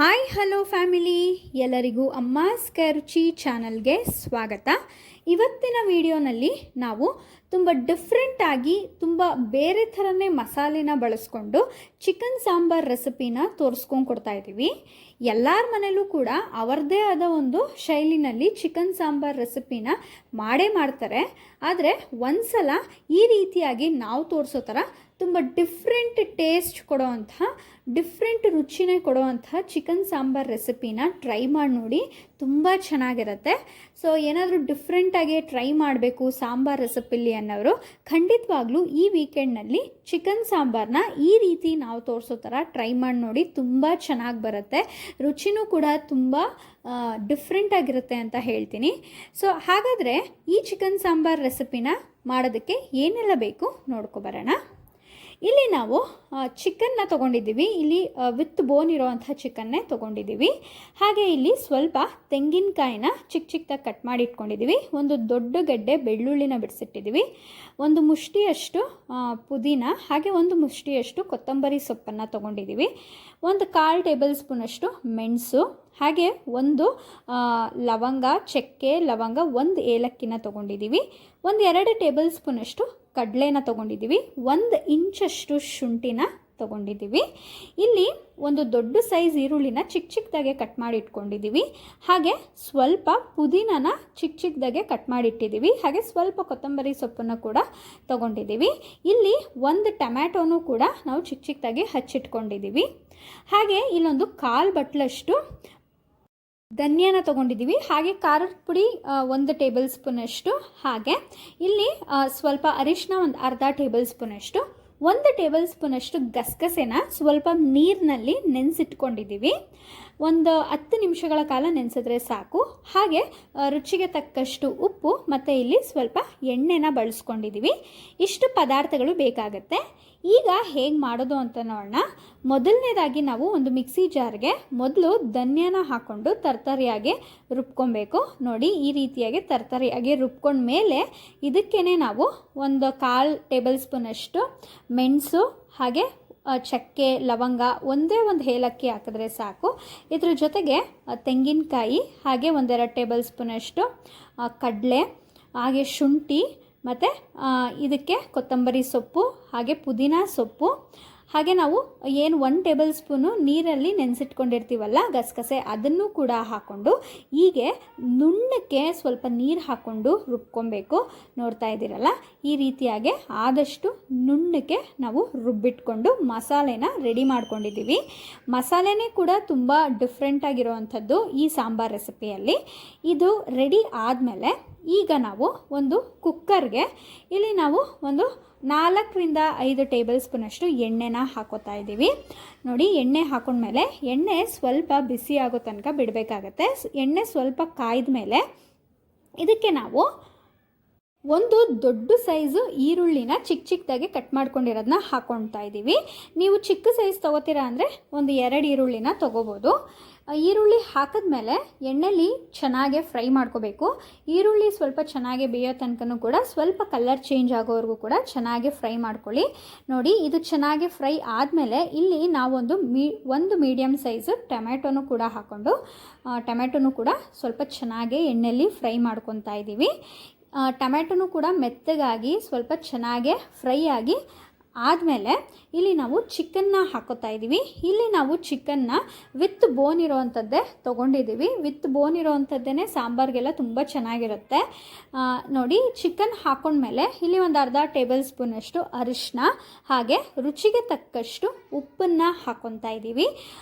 Hi hello family, ಎಲ್ಲರಿಗೂ ಅಮ್ಮಾಸ್ ಕೈರುಚಿ ಚಾನಲ್ಗೆ ಸ್ವಾಗತ. ಇವತ್ತಿನ ವಿಡಿಯೋನಲ್ಲಿ ನಾವು ತುಂಬ ಡಿಫ್ರೆಂಟಾಗಿ ತುಂಬ ಬೇರೆ ಥರನೇ ಮಸಾಲೆನ ಬಳಸ್ಕೊಂಡು ಚಿಕನ್ ಸಾಂಬಾರ್ ರೆಸಿಪಿನ ತೋರಿಸ್ಕೊಂಡು ಕೊಡ್ತಾ ಇದ್ದೀವಿ. ಎಲ್ಲರ ಮನೇಲೂ ಕೂಡ ಅವರದೇ ಆದ ಒಂದು ಶೈಲಿನಲ್ಲಿ ಚಿಕನ್ ಸಾಂಬಾರ್ ರೆಸಿಪಿನ ಮಾಡೇ ಮಾಡ್ತಾರೆ. ಆದರೆ ಒಂದ್ಸಲ ಈ ರೀತಿಯಾಗಿ ನಾವು ತೋರಿಸೋ ಥರ ತುಂಬ ಡಿಫ್ರೆಂಟ್ ಟೇಸ್ಟ್ ಕೊಡೋವಂತಹ, ಡಿಫ್ರೆಂಟ್ ರುಚಿನೇ ಕೊಡುವಂತಹ ಚಿಕನ್ ಸಾಂಬಾರ್ ರೆಸಿಪಿನ ಟ್ರೈ ಮಾಡಿ ನೋಡಿ, ತುಂಬ ಚೆನ್ನಾಗಿರುತ್ತೆ. ಸೊ ಏನಾದರೂ ಡಿಫ್ರೆಂಟಾಗಿ ಟ್ರೈ ಮಾಡಬೇಕು ಸಾಂಬಾರ್ ರೆಸಿಪಿಲಿ ಅನ್ನೋರು ಖಂಡಿತವಾಗ್ಲೂ ಈ ವೀಕೆಂಡ್ನಲ್ಲಿ ಚಿಕನ್ ಸಾಂಬಾರನ್ನ ಈ ರೀತಿ ನಾವು ತೋರಿಸೋ ಥರ ಟ್ರೈ ಮಾಡಿ ನೋಡಿ, ತುಂಬ ಚೆನ್ನಾಗಿ ಬರುತ್ತೆ. ರುಚಿನೂ ಕೂಡ ತುಂಬ ಡಿಫ್ರೆಂಟ್ ಆಗಿರುತ್ತೆ ಅಂತ ಹೇಳ್ತೀನಿ. ಸೊ ಹಾಗಾದರೆ ಈ ಚಿಕನ್ ಸಾಂಬಾರ್ ರೆಸಿಪಿನ ಮಾಡೋದಕ್ಕೆ ಏನೆಲ್ಲ ಬೇಕು ನೋಡ್ಕೊಬರೋಣ. ಇಲ್ಲಿ ನಾವು ಚಿಕನ್ನ ತೊಗೊಂಡಿದ್ದೀವಿ. ಇಲ್ಲಿ ವಿತ್ ಬೋನ್ ಇರೋವಂಥ ಚಿಕನ್ನೇ ತೊಗೊಂಡಿದ್ದೀವಿ. ಹಾಗೆ ಇಲ್ಲಿ ಸ್ವಲ್ಪ ತೆಂಗಿನಕಾಯಿನ ಚಿಕ್ಕ ಚಿಕ್ಕದಾಗಿ ಕಟ್ ಮಾಡಿ ಇಟ್ಕೊಂಡಿದ್ದೀವಿ. ಒಂದು ದೊಡ್ಡ ಗೆಡ್ಡೆ ಬೆಳ್ಳುಳ್ಳಿನ ಬಿಡಿಸಿಟ್ಟಿದ್ದೀವಿ. ಒಂದು ಮುಷ್ಟಿಯಷ್ಟು ಪುದೀನ, ಹಾಗೆ ಒಂದು ಮುಷ್ಟಿಯಷ್ಟು ಕೊತ್ತಂಬರಿ ಸೊಪ್ಪನ್ನು ತೊಗೊಂಡಿದ್ದೀವಿ. ಒಂದು 1/4 ಟೇಬಲ್ ಸ್ಪೂನಷ್ಟು ಮೆಣಸು, ಹಾಗೆ ಒಂದು ಲವಂಗ, ಚಕ್ಕೆ ಲವಂಗ, ಒಂದು ಏಲಕ್ಕಿನ ತೊಗೊಂಡಿದ್ದೀವಿ. ಒಂದು 2 ಟೇಬಲ್ ಸ್ಪೂನಷ್ಟು ಕಡಲೆನ ತೊಗೊಂಡಿದ್ದೀವಿ. 1 ಇಂಚಷ್ಟು ಶುಂಠಿನ ತೊಗೊಂಡಿದ್ದೀವಿ. ಇಲ್ಲಿ ಒಂದು ದೊಡ್ಡ ಸೈಜ್ ಈರುಳ್ಳಿನ ಚಿಕ್ಕ ಚಿಕ್ಕದಾಗೆ ಕಟ್ ಮಾಡಿ ಇಟ್ಕೊಂಡಿದ್ದೀವಿ. ಹಾಗೆ ಸ್ವಲ್ಪ ಪುದೀನನ ಚಿಕ್ಕ ಚಿಕ್ಕದಾಗೆ ಕಟ್ ಮಾಡಿ ಇಟ್ಟಿದ್ದೀವಿ. ಹಾಗೆ ಸ್ವಲ್ಪ ಕೊತ್ತಂಬರಿ ಸೊಪ್ಪನ್ನು ಕೂಡ ತೊಗೊಂಡಿದ್ದೀವಿ. ಇಲ್ಲಿ ಒಂದು ಟೊಮ್ಯಾಟೋನು ಕೂಡ ನಾವು ಚಿಕ್ಕ ಚಿಕ್ಕದಾಗೆ ಹಚ್ಚಿಟ್ಕೊಂಡಿದ್ದೀವಿ. ಹಾಗೆ ಇಲ್ಲೊಂದು 1/4 ಬಟ್ಲಷ್ಟು ಧನಿಯಾನ ತೊಗೊಂಡಿದ್ದೀವಿ. ಹಾಗೆ ಖಾರದ ಪುಡಿ 1 ಟೇಬಲ್ ಸ್ಪೂನಷ್ಟು, ಹಾಗೆ ಇಲ್ಲಿ ಸ್ವಲ್ಪ ಅರಿಶಿನ ಒಂದು ಅರ್ಧ ಟೇಬಲ್ ಸ್ಪೂನಷ್ಟು, 1 ಟೇಬಲ್ ಸ್ಪೂನಷ್ಟು ಗಸಗಸೆನ ಸ್ವಲ್ಪ ನೀರಿನಲ್ಲಿ ನೆನೆಸಿಟ್ಕೊಂಡಿದ್ದೀವಿ. ಒಂದು 10 ನಿಮಿಷಗಳ ಕಾಲ ನೆನೆಸಿದ್ರೆ ಸಾಕು. ಹಾಗೆ ರುಚಿಗೆ ತಕ್ಕಷ್ಟು ಉಪ್ಪು ಮತ್ತು ಇಲ್ಲಿ ಸ್ವಲ್ಪ ಎಣ್ಣೆನ ಬಳಸ್ಕೊಂಡಿದ್ದೀವಿ. ಇಷ್ಟು ಪದಾರ್ಥಗಳು ಬೇಕಾಗುತ್ತೆ. ಈಗ ಹೇಗೆ ಮಾಡೋದು ಅಂತ ನೋಡೋಣ. ಮೊದಲನೇದಾಗಿ ನಾವು ಒಂದು ಮಿಕ್ಸಿ ಜಾರ್ಗೆ ಮೊದಲು ಧನಿಯಾನ ಹಾಕ್ಕೊಂಡು ತರ್ತರಿಯಾಗಿ ರುಬ್ಕೊಬೇಕು. ನೋಡಿ, ಈ ರೀತಿಯಾಗಿ ತರ್ತರಿಯಾಗಿ ರುಬ್ಕೊಂಡ ಮೇಲೆ ಇದಕ್ಕೇ ನಾವು ಒಂದು 1/4 ಟೇಬಲ್ ಸ್ಪೂನಷ್ಟು ಮೆಣಸು, ಹಾಗೆ ಚಕ್ಕೆ ಲವಂಗ, ಒಂದೇ ಒಂದು ಏಲಕ್ಕಿ ಹಾಕಿದ್ರೆ ಸಾಕು. ಇದ್ರ ಜೊತೆಗೆ ತೆಂಗಿನಕಾಯಿ, ಹಾಗೆ 1-2 ಟೇಬಲ್ ಸ್ಪೂನಷ್ಟು ಕಡಲೆ, ಹಾಗೆ ಶುಂಠಿ, ಮತ್ತು ಇದಕ್ಕೆ ಕೊತ್ತಂಬರಿ ಸೊಪ್ಪು, ಹಾಗೆ ಪುದೀನ ಸೊಪ್ಪು, ಹಾಗೆ ನಾವು ಏನು 1 ಟೇಬಲ್ ಸ್ಪೂನು ನೀರಲ್ಲಿ ನೆನೆಸಿಟ್ಕೊಂಡಿರ್ತೀವಲ್ಲ ಗಸಗಸೆ, ಅದನ್ನು ಕೂಡ ಹಾಕ್ಕೊಂಡು ಹೀಗೆ ನುಣ್ಣಕ್ಕೆ ಸ್ವಲ್ಪ ನೀರು ಹಾಕ್ಕೊಂಡು ರುಬ್ಕೊಬೇಕು. ನೋಡ್ತಾ ಇದ್ದೀರಲ್ಲ, ಈ ರೀತಿಯಾಗಿ ಆದಷ್ಟು ನುಣ್ಣಕ್ಕೆ ನಾವು ರುಬ್ಬಿಟ್ಕೊಂಡು ಮಸಾಲೆನ ರೆಡಿ ಮಾಡ್ಕೊಂಡಿದ್ದೀವಿ. ಮಸಾಲೆನೇ ಕೂಡ ತುಂಬ ಡಿಫ್ರೆಂಟಾಗಿರೋವಂಥದ್ದು ಈ ಸಾಂಬಾರ್ ರೆಸಿಪಿಯಲ್ಲಿ. ಇದು ರೆಡಿ ಆದಮೇಲೆ ಈಗ ನಾವು ಒಂದು ಕುಕ್ಕರ್ಗೆ ಇಲ್ಲಿ ನಾವು ಒಂದು 4-5 ಟೇಬಲ್ ಸ್ಪೂನಷ್ಟು ಎಣ್ಣೆನ ಹಾಕೋತಾ ಇದ್ದೀವಿ. ನೋಡಿ, ಎಣ್ಣೆ ಹಾಕೊಂಡ್ಮೇಲೆ ಎಣ್ಣೆ ಸ್ವಲ್ಪ ಬಿಸಿ ಆಗೋ ತನಕ ಬಿಡಬೇಕಾಗತ್ತೆ. ಎಣ್ಣೆ ಸ್ವಲ್ಪ ಕಾಯ್ದ ಮೇಲೆ ಇದಕ್ಕೆ ನಾವು ಒಂದು ದೊಡ್ಡ ಸೈಜು ಈರುಳ್ಳಿನ ಚಿಕ್ಕ ಚಿಕ್ಕದಾಗಿ ಕಟ್ ಮಾಡ್ಕೊಂಡಿರೋದನ್ನ ಹಾಕ್ಕೊಳ್ತಾ ಇದ್ದೀವಿ. ನೀವು ಚಿಕ್ಕ ಸೈಜ್ ತೊಗೋತೀರಾ ಅಂದರೆ ಒಂದು 2 ಈರುಳ್ಳಿನ ತೊಗೋಬೋದು. ಈರುಳ್ಳಿ ಹಾಕಿದ್ಮೇಲೆ ಎಣ್ಣೆಲಿ ಚೆನ್ನಾಗೆ ಫ್ರೈ ಮಾಡ್ಕೋಬೇಕು. ಈರುಳ್ಳಿ ಸ್ವಲ್ಪ ಚೆನ್ನಾಗಿ ಬೇಯೋ ತನಕನೂ ಕೂಡ ಸ್ವಲ್ಪ ಕಲರ್ ಚೇಂಜ್ ಆಗೋವರೆಗೂ ಕೂಡ ಚೆನ್ನಾಗಿ ಫ್ರೈ ಮಾಡ್ಕೊಳ್ಳಿ. ನೋಡಿ, ಇದು ಚೆನ್ನಾಗಿ ಫ್ರೈ ಆದಮೇಲೆ ಇಲ್ಲಿ ನಾವೊಂದು ಒಂದು ಮೀಡಿಯಮ್ ಸೈಜು ಟೊಮ್ಯಾಟೊನೂ ಕೂಡ ಹಾಕ್ಕೊಂಡು ಟೊಮ್ಯಾಟೊನೂ ಕೂಡ ಸ್ವಲ್ಪ ಚೆನ್ನಾಗಿ ಎಣ್ಣೆಯಲ್ಲಿ ಫ್ರೈ ಮಾಡ್ಕೊತಾ ಇದ್ದೀವಿ. ಟೊಮ್ಯಾಟೊನೂ ಕೂಡ ಮೆತ್ತಗಾಗಿ ಸ್ವಲ್ಪ ಚೆನ್ನಾಗೆ ಫ್ರೈ ಆಗಿ ಆದಮೇಲೆ ಇಲ್ಲಿ ನಾವು ಚಿಕನ್ನ ಹಾಕೋತಾ ಇದ್ದೀವಿ. ಇಲ್ಲಿ ನಾವು ಚಿಕನ್ನ ವಿತ್ ಬೋನ್ ಇರೋವಂಥದ್ದೇ ತೊಗೊಂಡಿದ್ದೀವಿ. ವಿತ್ ಬೋನ್ ಇರೋವಂಥದ್ದೇ ಸಾಂಬಾರಿಗೆಲ್ಲ ತುಂಬ ಚೆನ್ನಾಗಿರುತ್ತೆ. ನೋಡಿ, ಚಿಕನ್ ಹಾಕೊಂಡ್ಮೇಲೆ ಇಲ್ಲಿ ಒಂದು ಅರ್ಧ ಟೇಬಲ್ ಸ್ಪೂನಷ್ಟು ಅರಿಶಿನ, ಹಾಗೆ ರುಚಿಗೆ ತಕ್ಕಷ್ಟು ಉಪ್ಪನ್ನು ಹಾಕ್ಕೊತಾ ಇದ್ದೀವಿ.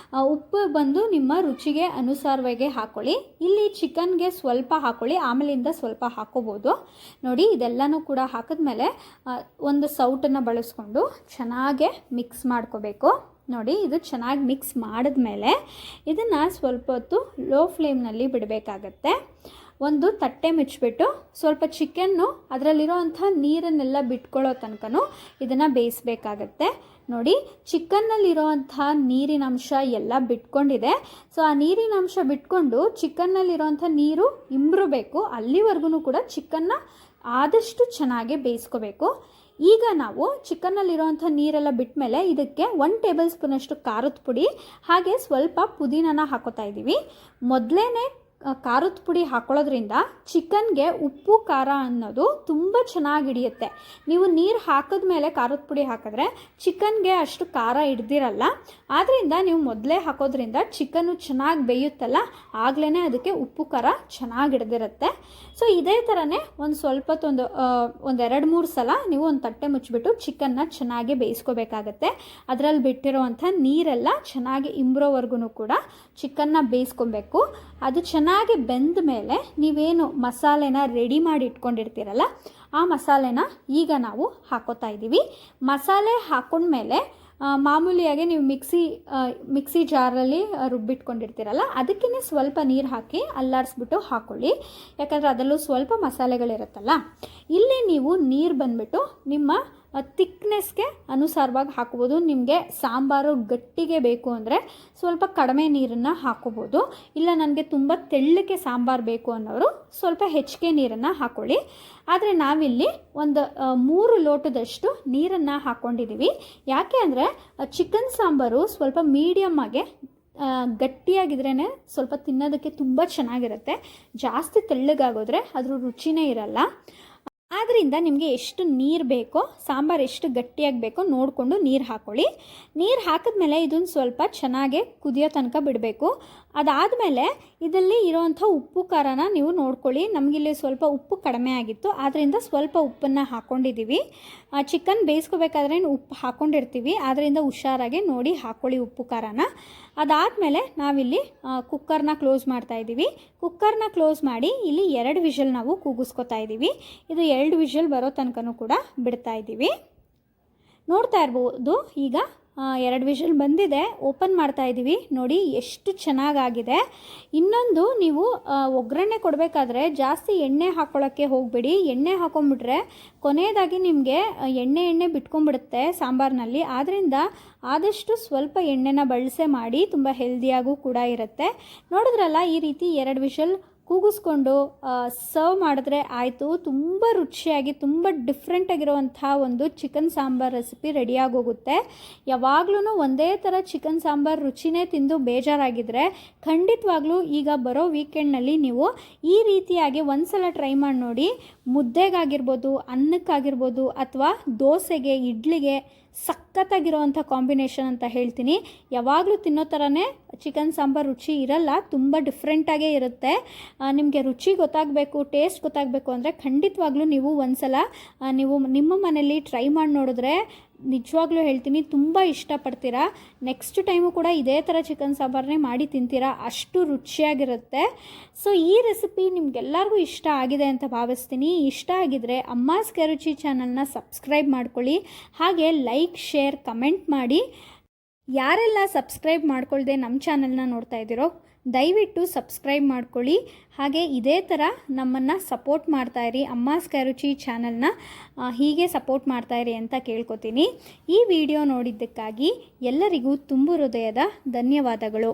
ಉಪ್ಪು ಬಂದು ನಿಮ್ಮ ರುಚಿಗೆ ಅನುಸಾರವಾಗಿ ಹಾಕ್ಕೊಳ್ಳಿ. ಇಲ್ಲಿ ಚಿಕನ್ಗೆ ಸ್ವಲ್ಪ ಹಾಕ್ಕೊಳ್ಳಿ, ಆಮೇಲಿಂದ ಸ್ವಲ್ಪ ಹಾಕೋಬೋದು. ನೋಡಿ, ಇದೆಲ್ಲನೂ ಕೂಡ ಹಾಕಿದ್ಮೇಲೆ ಒಂದು ಸೌಟನ್ನು ಬಳಸ್ಕೊಂಡು ಚೆನ್ನಾಗೆ ಮಿಕ್ಸ್ ಮಾಡ್ಕೋಬೇಕು. ನೋಡಿ, ಇದು ಚೆನ್ನಾಗಿ ಮಿಕ್ಸ್ ಮಾಡಿದ್ಮೇಲೆ ಇದನ್ನು ಸ್ವಲ್ಪ ಹೊತ್ತು ಲೋ ಫ್ಲೇಮ್ನಲ್ಲಿ ಬಿಡಬೇಕಾಗತ್ತೆ. ಒಂದು ತಟ್ಟೆ ಮುಚ್ಚಿಬಿಟ್ಟು ಸ್ವಲ್ಪ ಚಿಕನ್ನು ಅದರಲ್ಲಿರೋವಂಥ ನೀರನ್ನೆಲ್ಲ ಬಿಟ್ಕೊಳ್ಳೋ ತನಕನೂ ಇದನ್ನು ಬೇಯಿಸಬೇಕಾಗತ್ತೆ. ನೋಡಿ, ಚಿಕನ್ನಲ್ಲಿರೋವಂಥ ನೀರಿನಂಶ ಎಲ್ಲ ಬಿಟ್ಕೊಂಡಿದೆ. ಸೊ ಆ ನೀರಿನಂಶ ಬಿಟ್ಕೊಂಡು ಚಿಕನ್ನಲ್ಲಿರೋವಂಥ ನೀರು ಇಂಬ್ರಬೇಕು. ಅಲ್ಲಿವರೆಗೂ ಕೂಡ ಚಿಕನ್ನ ಆದಷ್ಟು ಚೆನ್ನಾಗಿ ಬೇಯಿಸ್ಕೋಬೇಕು. ಈಗ ನಾವು ಚಿಕನ್ನಲ್ಲಿರುವಂಥ ನೀರೆಲ್ಲ ಬಿಟ್ಟ ಮೇಲೆ ಇದಕ್ಕೆ 1 ಟೇಬಲ್ ಸ್ಪೂನಷ್ಟು ಖಾರದ ಪುಡಿ ಹಾಗೆ ಸ್ವಲ್ಪ ಪುದೀನನ ಹಾಕೋತಾ ಇದ್ದೀವಿ. ಮೊದಲೇ ಖಾರದ ಪುಡಿ ಹಾಕೊಳ್ಳೋದ್ರಿಂದ ಚಿಕನ್ಗೆ ಉಪ್ಪು ಖಾರ ಅನ್ನೋದು ತುಂಬ ಚೆನ್ನಾಗಿ ಹಿಡಿಯುತ್ತೆ. ನೀವು ನೀರು ಹಾಕಿದ ಮೇಲೆ ಖಾರದ ಪುಡಿ ಹಾಕಿದ್ರೆ ಚಿಕನ್ಗೆ ಅಷ್ಟು ಖಾರ ಹಿಡ್ದಿರಲ್ಲ. ಆದ್ದರಿಂದ ನೀವು ಮೊದಲೇ ಹಾಕೋದ್ರಿಂದ ಚಿಕನ್ನು ಚೆನ್ನಾಗಿ ಬೇಯುತ್ತಲ್ಲ, ಆಗಲೇ ಅದಕ್ಕೆ ಉಪ್ಪು ಖಾರ ಚೆನ್ನಾಗಿ ಹಿಡ್ದಿರುತ್ತೆ. ಸೊ ಇದೇ ಥರನೇ ಒಂದು ಸ್ವಲ್ಪ ಒಂದು 2-3 ಸಲ ನೀವು ಒಂದು ತಟ್ಟೆ ಮುಚ್ಚಿಬಿಟ್ಟು ಚಿಕನ್ನ ಚೆನ್ನಾಗಿ ಬೇಯಿಸ್ಕೋಬೇಕಾಗತ್ತೆ. ಅದರಲ್ಲಿ ಬಿಟ್ಟಿರೋವಂಥ ನೀರೆಲ್ಲ ಚೆನ್ನಾಗಿ ಇಂಬ್ರೋವರೆಗೂ ಕೂಡ ಚಿಕನ್ನ ಬೇಯಿಸ್ಕೊಬೇಕು. ಅದು ಚೆನ್ನಾಗಿ ಬೆಂದ ಮೇಲೆ ನೀವೇನು ಮಸಾಲೆನ ರೆಡಿ ಮಾಡಿ ಇಟ್ಕೊಂಡಿರ್ತೀರಲ್ಲ, ಆ ಮಸಾಲೆನ ಈಗ ನಾವು ಹಾಕೋತಾ ಇದ್ದೀವಿ. ಮಸಾಲೆ ಹಾಕೊಂಡ್ಮೇಲೆ ಮಾಮೂಲಿಯಾಗಿ ನೀವು ಮಿಕ್ಸಿ ಜಾರಲ್ಲಿ ರುಬ್ಬಿಟ್ಕೊಂಡಿರ್ತೀರಲ್ಲ, ಅದಕ್ಕೇ ಸ್ವಲ್ಪ ನೀರು ಹಾಕಿ ಅಲ್ಲಾಡಿಸ್ಬಿಟ್ಟು ಹಾಕ್ಕೊಳ್ಳಿ. ಯಾಕಂದರೆ ಅದರಲ್ಲೂ ಸ್ವಲ್ಪ ಮಸಾಲೆಗಳಿರುತ್ತಲ್ಲ. ಇಲ್ಲಿ ನೀವು ನೀರು ಬಂದುಬಿಟ್ಟು ನಿಮ್ಮ ತಿಕ್ನೆಸ್ಗೆ ಅನುಸಾರವಾಗಿ ಹಾಕ್ಬೋದು. ನಿಮಗೆ ಸಾಂಬಾರು ಗಟ್ಟಿಗೆ ಬೇಕು ಅಂದರೆ ಸ್ವಲ್ಪ ಕಡಿಮೆ ನೀರನ್ನು ಹಾಕ್ಕೋಬೋದು. ಇಲ್ಲ ನನಗೆ ತುಂಬ ತೆಳ್ಳಗೆ ಸಾಂಬಾರು ಬೇಕು ಅನ್ನೋರು ಸ್ವಲ್ಪ ಹೆಚ್ಚಿಗೆ ನೀರನ್ನು ಹಾಕ್ಕೊಳ್ಳಿ. ಆದರೆ ನಾವಿಲ್ಲಿ ಒಂದು 3 ಲೋಟದಷ್ಟು ನೀರನ್ನು ಹಾಕ್ಕೊಂಡಿದ್ದೀವಿ. ಯಾಕೆ ಅಂದರೆ ಚಿಕನ್ ಸಾಂಬಾರು ಸ್ವಲ್ಪ ಮೀಡಿಯಮ್ಮಾಗೆ ಗಟ್ಟಿಯಾಗಿದ್ರೇ ಸ್ವಲ್ಪ ತಿನ್ನೋದಕ್ಕೆ ತುಂಬ ಚೆನ್ನಾಗಿರುತ್ತೆ. ಜಾಸ್ತಿ ತೆಳ್ಳಗಾಗೋದ್ರೆ ಅದ್ರ ರುಚಿನೇ ಇರಲ್ಲ. ಆದ್ದರಿಂದ ನಿಮಗೆ ಎಷ್ಟು ನೀರು ಬೇಕೋ, ಸಾಂಬಾರು ಎಷ್ಟು ಗಟ್ಟಿಯಾಗಿ ಬೇಕೋ ನೋಡಿಕೊಂಡು ನೀರು ಹಾಕ್ಕೊಳ್ಳಿ. ನೀರು ಹಾಕಿದ್ಮೇಲೆ ಇದನ್ನು ಸ್ವಲ್ಪ ಚೆನ್ನಾಗಿ ಕುದಿಯೋ ತನಕ ಬಿಡಬೇಕು. ಅದಾದಮೇಲೆ ಇದರಲ್ಲಿ ಇರೋವಂಥ ಉಪ್ಪು ಖಾರನ ನೀವು ನೋಡ್ಕೊಳ್ಳಿ. ನಮಗಿಲ್ಲಿ ಸ್ವಲ್ಪ ಉಪ್ಪು ಕಡಿಮೆ ಆಗಿತ್ತು, ಆದ್ದರಿಂದ ಸ್ವಲ್ಪ ಉಪ್ಪನ್ನು ಹಾಕ್ಕೊಂಡಿದ್ದೀವಿ. ಚಿಕನ್ ಬೇಯಿಸ್ಕೋಬೇಕಾದ್ರೆ ಉಪ್ಪು ಹಾಕ್ಕೊಂಡಿರ್ತೀವಿ, ಆದ್ದರಿಂದ ಹುಷಾರಾಗಿ ನೋಡಿ ಹಾಕ್ಕೊಳ್ಳಿ ಉಪ್ಪು ಖಾರನ. ಅದಾದಮೇಲೆ ನಾವಿಲ್ಲಿ ಕುಕ್ಕರ್ನ ಕ್ಲೋಸ್ ಮಾಡ್ತಾಯಿದ್ದೀವಿ. ಕುಕ್ಕರ್ನ ಕ್ಲೋಸ್ ಮಾಡಿ ಇಲ್ಲಿ 2 ವಿಷಲ್ ನಾವು ಕೂಗಿಸ್ಕೊತಾ ಇದ್ದೀವಿ. ಇದು 2 ವಿಷಲ್ ಬರೋ ತನಕನೂ ಕೂಡ ಬಿಡ್ತಾ ಇದ್ದೀವಿ. ನೋಡ್ತಾ ಇರ್ಬೋದು, ಈಗ 2 ವಿಷಲ್ ಬಂದಿದೆ. ಓಪನ್ ಮಾಡ್ತಾ ಇದ್ದೀವಿ. ನೋಡಿ ಎಷ್ಟು ಚೆನ್ನಾಗಾಗಿದೆ. ಇನ್ನೊಂದು, ನೀವು ಒಗ್ಗರಣೆ ಕೊಡಬೇಕಾದ್ರೆ ಜಾಸ್ತಿ ಎಣ್ಣೆ ಹಾಕ್ಕೊಳ್ಳೋಕ್ಕೆ ಹೋಗಬೇಡಿ. ಎಣ್ಣೆ ಹಾಕೊಂಡ್ಬಿಟ್ರೆ ಕೊನೆಯದಾಗಿ ನಿಮಗೆ ಎಣ್ಣೆ ಬಿಟ್ಕೊಂಡ್ಬಿಡುತ್ತೆ ಸಾಂಬಾರಿನಲ್ಲಿ. ಆದ್ದರಿಂದ ಆದಷ್ಟು ಸ್ವಲ್ಪ ಎಣ್ಣೆನ ಬಳಸೆ ಮಾಡಿ, ತುಂಬ ಹೆಲ್ದಿಯಾಗೂ ಕೂಡ ಇರುತ್ತೆ. ನೋಡಿದ್ರಲ್ಲ, ಈ ರೀತಿ 2 ವಿಷಲ್ ಕೂಗಿಸ್ಕೊಂಡು ಸರ್ವ್ ಮಾಡಿದ್ರೆ ಆಯಿತು. ತುಂಬ ರುಚಿಯಾಗಿ ತುಂಬ ಡಿಫ್ರೆಂಟಾಗಿರುವಂಥ ಒಂದು ಚಿಕನ್ ಸಾಂಬಾರು ರೆಸಿಪಿ ರೆಡಿಯಾಗೋಗುತ್ತೆ. ಯಾವಾಗಲೂ ಒಂದೇ ಥರ ಚಿಕನ್ ಸಾಂಬಾರು ರುಚಿನೇ ತಿಂದು ಬೇಜಾರಾಗಿದ್ದರೆ ಖಂಡಿತವಾಗ್ಲೂ ಈಗ ಬರೋ ವೀಕೆಂಡ್ನಲ್ಲಿ ನೀವು ಈ ರೀತಿಯಾಗಿ ಒಂದು ಸಲ ಟ್ರೈ ಮಾಡಿ ನೋಡಿ. ಮುದ್ದೆಗಾಗಿರ್ಬೋದು, ಅನ್ನಕ್ಕಾಗಿರ್ಬೋದು, ಅಥವಾ ದೋಸೆಗೆ, ಇಡ್ಲಿಗೆ ಸಖತ್ತಾಗಿರೋವಂಥ ಕಾಂಬಿನೇಷನ್ ಅಂತ ಹೇಳ್ತೀನಿ. ಯಾವಾಗಲೂ ತಿನ್ನೋ ಥರನೇ ಚಿಕನ್ ಸಾಂಬಾರು ರುಚಿ ಇರಲ್ಲ, ತುಂಬ ಡಿಫ್ರೆಂಟಾಗೇ ಇರುತ್ತೆ. ನಿಮಗೆ ರುಚಿ ಗೊತ್ತಾಗಬೇಕು, ಟೇಸ್ಟ್ ಗೊತ್ತಾಗಬೇಕು ಅಂದರೆ ಖಂಡಿತವಾಗ್ಲೂ ನೀವು ಒಂದು ಸಲ ನೀವು ನಿಮ್ಮ ಮನೇಲಿ ಟ್ರೈ ಮಾಡಿ ನೋಡಿದ್ರೆ ನಿಜವಾಗ್ಲೂ ಹೇಳ್ತೀನಿ ತುಂಬ ಇಷ್ಟಪಡ್ತೀರಾ. ನೆಕ್ಸ್ಟ್ ಟೈಮು ಕೂಡ ಇದೇ ಥರ ಚಿಕನ್ ಸಾಂಬಾರನ್ನೇ ಮಾಡಿ ತಿಂತೀರಾ, ಅಷ್ಟು ರುಚಿಯಾಗಿರುತ್ತೆ. ಸೊ ಈ ರೆಸಿಪಿ ನಿಮಗೆಲ್ಲರಿಗೂ ಇಷ್ಟ ಆಗಿದೆ ಅಂತ ಭಾವಿಸ್ತೀನಿ. ಇಷ್ಟ ಆಗಿದರೆ ಅಮ್ಮಾಸ್ ಕೈರುಚಿ ಚಾನಲ್ನ ಸಬ್ಸ್ಕ್ರೈಬ್ ಮಾಡ್ಕೊಳ್ಳಿ. ಹಾಗೆ ಲೈಕ್, ಶೇರ್, ಕಮೆಂಟ್ ಮಾಡಿ. ಯಾರೆಲ್ಲ ಸಬ್ಸ್ಕ್ರೈಬ್ ಮಾಡ್ಕೊಳ್ದೆ ನಮ್ಮ ಚಾನಲ್ನ ನೋಡ್ತಾ ಇದ್ದೀರೋ ದಯವಿಟ್ಟು ಸಬ್ಸ್ಕ್ರೈಬ್ ಮಾಡ್ಕೊಳ್ಳಿ. ಹಾಗೆ ಇದೇ ಥರ ನಮ್ಮನ್ನು ಸಪೋರ್ಟ್ ಮಾಡ್ತಾಯಿರಿ. ಅಮ್ಮಾಸ್ ಕೈರುಚಿ ಚಾನಲ್ನ ಹೀಗೆ ಸಪೋರ್ಟ್ ಮಾಡ್ತಾಯಿರಿ ಅಂತ ಕೇಳ್ಕೊತೀನಿ. ಈ ವಿಡಿಯೋ ನೋಡಿದ್ದಕ್ಕಾಗಿ ಎಲ್ಲರಿಗೂ ತುಂಬು ಹೃದಯದ ಧನ್ಯವಾದಗಳು.